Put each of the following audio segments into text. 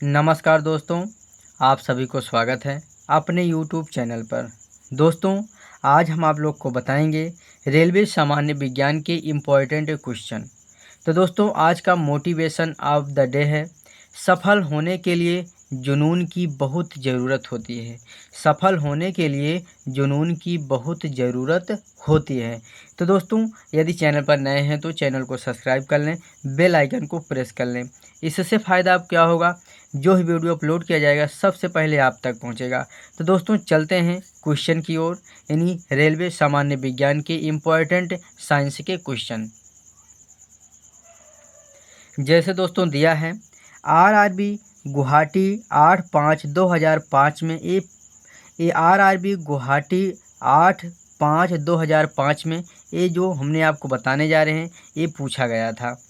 नमस्कार दोस्तों, आप सभी को स्वागत है अपने YouTube चैनल पर। दोस्तों, आज हम आप लोग को बताएंगे रेलवे सामान्य विज्ञान के इम्पोर्टेंट क्वेश्चन। तो दोस्तों, आज का मोटिवेशन ऑफ द डे है, सफल होने के लिए जुनून की बहुत ज़रूरत होती है। सफल होने के लिए जुनून की बहुत ज़रूरत होती है। तो दोस्तों, यदि चैनल पर नए हैं तो चैनल को सब्सक्राइब कर लें, बेल आइकन को प्रेस कर लें। इससे फ़ायदा आप क्या होगा, जो ही वीडियो अपलोड किया जाएगा सबसे पहले आप तक पहुंचेगा। तो दोस्तों, चलते हैं क्वेश्चन की ओर, यानी रेलवे सामान्य विज्ञान के इम्पोर्टेंट साइंस के क्वेश्चन। जैसे दोस्तों दिया है, आरआरबी गुवाहाटी 8/5/2005 में ये आरआरबी गुवाहाटी 8/5/2005 में ये जो हमने आपको बताने जा रहे हैं ये पूछा गया था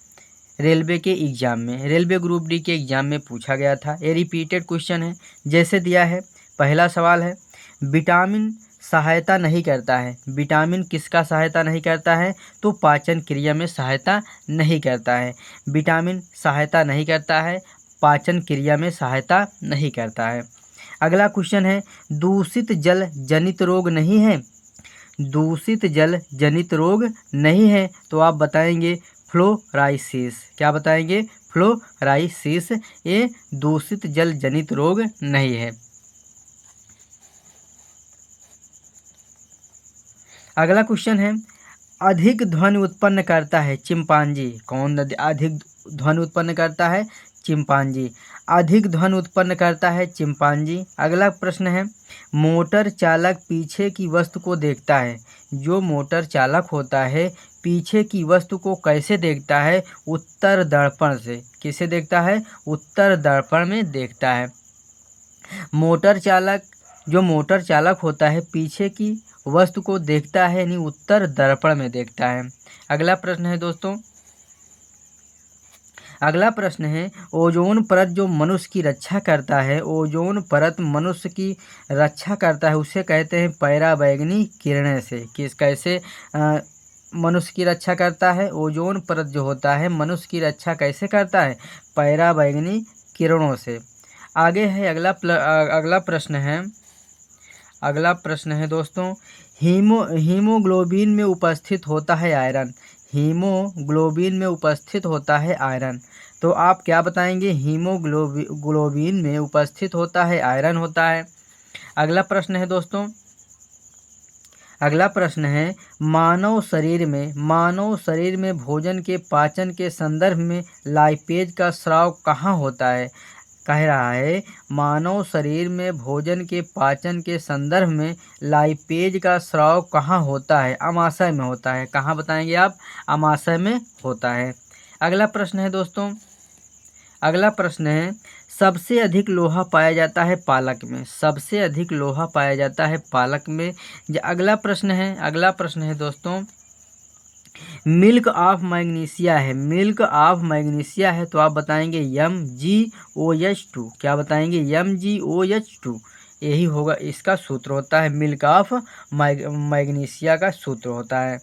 रेलवे के एग्ज़ाम में, रेलवे ग्रुप डी के एग्ज़ाम में पूछा गया था। ये रिपीटेड क्वेश्चन है। जैसे दिया है, पहला सवाल है, विटामिन सहायता नहीं करता है। विटामिन किसका सहायता नहीं करता है? तो पाचन क्रिया में सहायता नहीं करता है। विटामिन सहायता नहीं करता है, पाचन क्रिया में सहायता नहीं करता है। अगला क्वेश्चन है, दूषित जल जनित रोग नहीं है। दूषित जल जनित रोग नहीं है, तो आप बताएंगे फ्लोराइसिस। क्या बताएंगे? फ्लोराइसिस। ये दूषित जल जनित रोग नहीं है। अगला क्वेश्चन है, अधिक ध्वनि उत्पन्न करता है चिंपांजी। कौन अधिक ध्वनि उत्पन्न करता है? चिंपांजी। अधिक ध्वनि उत्पन्न करता है चिंपांजी। अगला प्रश्न है, मोटर चालक पीछे की वस्तु को देखता है। जो मोटर चालक होता है पीछे की वस्तु को कैसे देखता है? उत्तर दर्पण से। किसे देखता है? उत्तर दर्पण में देखता है। जो मोटर चालक होता है पीछे की वस्तु को देखता है, यानी उत्तर दर्पण में देखता है। अगला प्रश्न है दोस्तों, अगला प्रश्न है, ओजोन परत जो मनुष्य की रक्षा करता है, ओजोन परत मनुष्य की रक्षा करता है, उसे कहते हैं पराबैंगनी किरणें से। कैसे मनुष्य की रक्षा करता है? ओजोन परत जो होता है मनुष्य की रक्षा कैसे करता है? पराबैंगनी किरणों से। आगे है अगला प्रश्न है दोस्तों, हीमोग्लोबिन में उपस्थित होता है आयरन। हीमोग्लोबिन में उपस्थित होता है आयरन। तो आप क्या बताएंगे? हीमोग्लोबिन में उपस्थित होता है आयरन होता है। अगला प्रश्न है दोस्तों, मानव शरीर में भोजन के पाचन के संदर्भ में लाइपेज का स्राव कहाँ होता है? कह रहा है, मानव शरीर में भोजन के पाचन के संदर्भ में लाइपेज का स्राव कहाँ होता है? आमाशय में होता है। कहाँ बताएंगे आप? आमाशय में होता है। अगला प्रश्न है दोस्तों, सबसे अधिक लोहा पाया जाता है पालक में। सबसे अधिक लोहा पाया जाता है पालक में। अगला प्रश्न है दोस्तों, मिल्क ऑफ मैग्नीशिया है। मिल्क ऑफ मैग्नीशिया है, तो आप बताएंगे MgOH2। क्या बताएंगे? MgOH2। यही होगा, इसका सूत्र होता है, मिल्क ऑफ मैग्नीशिया का सूत्र होता है।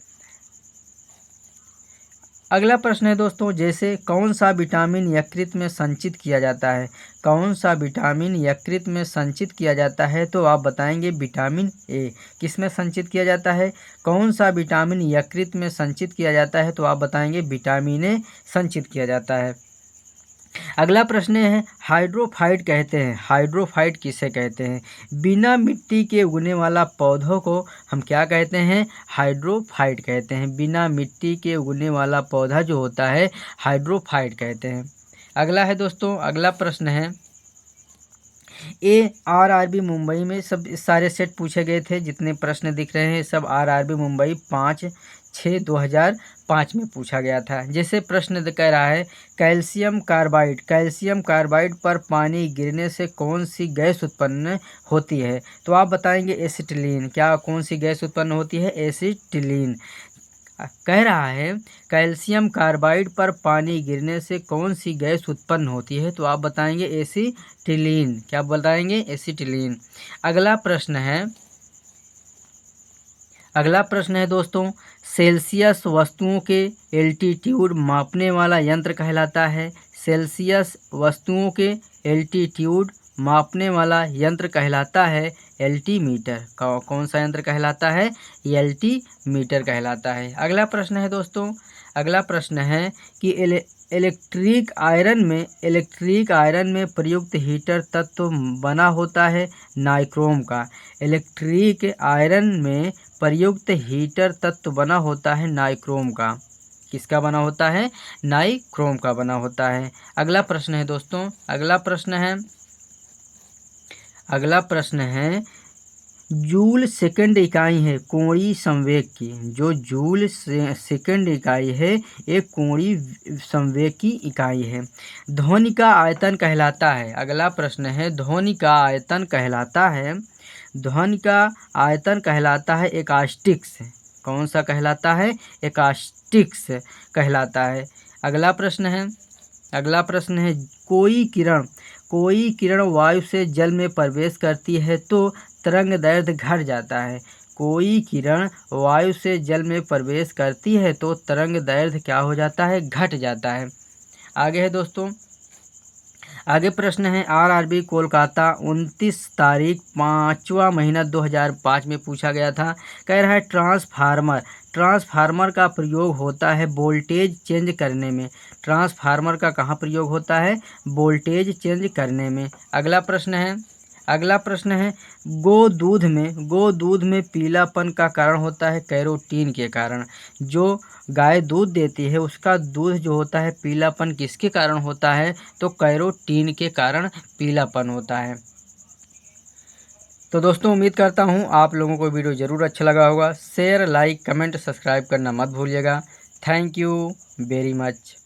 अगला प्रश्न है दोस्तों, जैसे कौन सा विटामिन यकृत में संचित किया जाता है? कौन सा विटामिन यकृत में संचित किया जाता है? तो आप बताएंगे विटामिन ए। किस में संचित किया जाता है? कौन सा विटामिन यकृत में संचित किया जाता है? तो आप बताएंगे विटामिन ए संचित किया जाता है। अगला प्रश्न है, हाइड्रोफाइट कहते हैं। हाइड्रोफाइट किसे कहते हैं? बिना मिट्टी के उगने वाला पौधों को हम क्या कहते हैं? हाइड्रोफाइट कहते हैं। बिना मिट्टी के उगने वाला पौधा जो होता है हाइड्रोफाइट कहते हैं। अगला है दोस्तों, अगला प्रश्न है, आरआरबी मुंबई में सब सारे सेट पूछे गए थे। जितने प्रश्न दिख रहे हैं सब आरआरबी मुंबई 5/6/2005 में पूछा गया था। जैसे प्रश्न कह रहा है, कैल्शियम कार्बाइड पर पानी गिरने से कौन सी गैस उत्पन्न होती है? तो आप बताएंगे एसिटिलीन। क्या कौन सी गैस उत्पन्न होती है? एसिटिलीन। कह रहा है, कैल्शियम कार्बाइड पर पानी गिरने से कौन सी गैस उत्पन्न होती है? तो आप बताएंगे एसिटिलीन। क्या बताएंगे? एसिटिलीन। अगला अगला प्रश्न है दोस्तों, सेल्सियस वस्तुओं के एल्टीट्यूड मापने वाला यंत्र कहलाता है। सेल्सियस वस्तुओं के एल्टीट्यूड मापने वाला यंत्र कहलाता है एल्टीमीटर। कौन सा यंत्र कहलाता है? एल्टीमीटर कहलाता है। अगला प्रश्न है दोस्तों, अगला प्रश्न है कि इलेक्ट्रिक आयरन में प्रयुक्त हीटर तत्व बना होता है नाइक्रोम का। इलेक्ट्रिक आयरन में प्रयुक्त हीटर तत्व बना होता है नाइक्रोम का। किसका बना होता है? नाइक्रोम का बना होता है। अगला प्रश्न है दोस्तों, अगला प्रश्न है जूल सेकंड इकाई है कोणीय संवेग की। जो जूल सेकंड इकाई है एक कोणीय संवेग की इकाई है। ध्वनि का आयतन कहलाता है। अगला प्रश्न है, ध्वनि का आयतन कहलाता है एकास्टिक्स। कौन सा कहलाता है? एकास्टिक्स कहलाता है। अगला प्रश्न है कोई किरण वायु से जल में प्रवेश करती है तो तरंग दैर्ध्य घट जाता है। कोई किरण वायु से जल में प्रवेश करती है तो तरंग दैर्ध्य क्या हो जाता है? घट जाता है। आगे है दोस्तों, आगे प्रश्न है आरआरबी कोलकाता 29 तारीख 5वां महीना 2005 में पूछा गया था। कह रहा है ट्रांसफार्मर का प्रयोग होता है वोल्टेज चेंज करने में। ट्रांसफार्मर का कहाँ प्रयोग होता है? वोल्टेज चेंज करने में। अगला प्रश्न है गोदूध में पीलापन का कारण होता है कैरोटीन के कारण। जो गाय दूध देती है उसका दूध जो होता है पीलापन किसके कारण होता है? तो कैरोटीन के कारण पीलापन होता है। तो दोस्तों उम्मीद करता हूँ आप लोगों को वीडियो ज़रूर अच्छा लगा होगा। शेयर, लाइक, कमेंट, सब्सक्राइब करना मत भूलिएगा। Thank you very much.